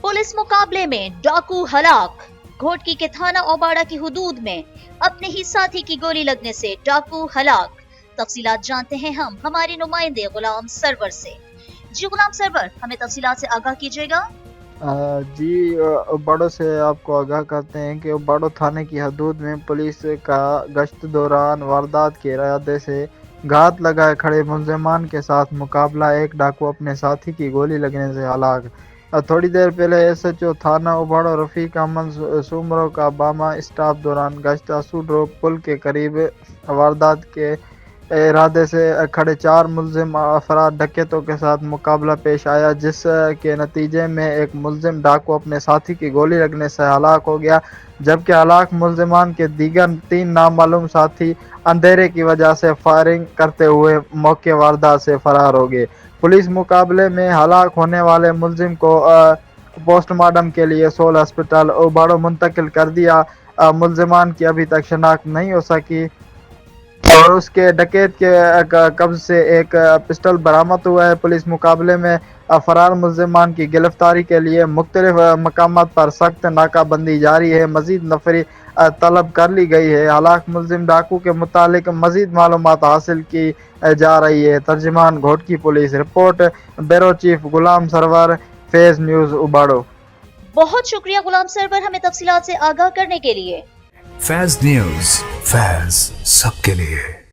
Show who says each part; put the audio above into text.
Speaker 1: Police मुकाबले में डाकू हलाक। घोटकी के थाना ओबाड़ा की हुदूद में अपने ही साथी की गोली लगने से डाकू हलाक। तफसीलात जानते हैं हम हमारे नुमाइंदे गुलाम सरवर से। जी गुलाम सरवर, हमें तफसीलात से आगाह कीजिएगा।
Speaker 2: जी उबाड़ो से आपको आगाह करते हैं कि उबाड़ो थाने की हदूद में पुलिस का गश्त दौरान वारदात के इरादे से घात लगाए खड़े मुलजमान के साथ मुकाबला। एक डाकू अपने साथी की गोली लगने से हलाक। थोड़ी देर पहले SHO थाना उबाड़ो रफीक अहमद सुमरो का बामा स्टाफ दौरान गश्त असूल रोड पुल के करीब वारदात के इरादे से खड़े 4 मुलजिम अफराद डकैतों के साथ मुकाबला पेश आया, जिस के नतीजे में एक मुलजिम डाकू अपने साथी की गोली लगने से हलाक हो गया, जबकि हलाक मुलजिमान के दीगर 3 नामालूम साथी अंधेरे की वजह से फायरिंग करते हुए मौके वारदात से फरार हो गए। पुलिस मुकाबले में हलाक होने वाले मुलजिम को पोस्टमार्टम के लिए सोल हॉस्पिटल उबाड़ो मुंतकिल कर दिया। मुलजिमान की अभी तक शनाख्त नहीं हो सकी और उसके डकैत के कब्ज से एक पिस्टल बरामद हुआ है। पुलिस मुकाबले में फरार मुलजिमान की गिरफ्तारी के लिए मुख्तलिफ मकामात पर सख्त नाकाबंदी जारी है। मजीद नफरी तलब कर ली गई है। हलाक मुलजिम डाकू के मुतालिक मजीद मालूमात हासिल की जा रही है। तर्जुमान Ghotki police report, bureau chief Ghulam Sarwar, फेज न्यूज उबाड़ो।
Speaker 1: बहुत शुक्रिया गुलाम सरवर, हमें तफसीलात से आगाह करने के लिए।
Speaker 3: फैज न्यूज, फैज सबके लिए।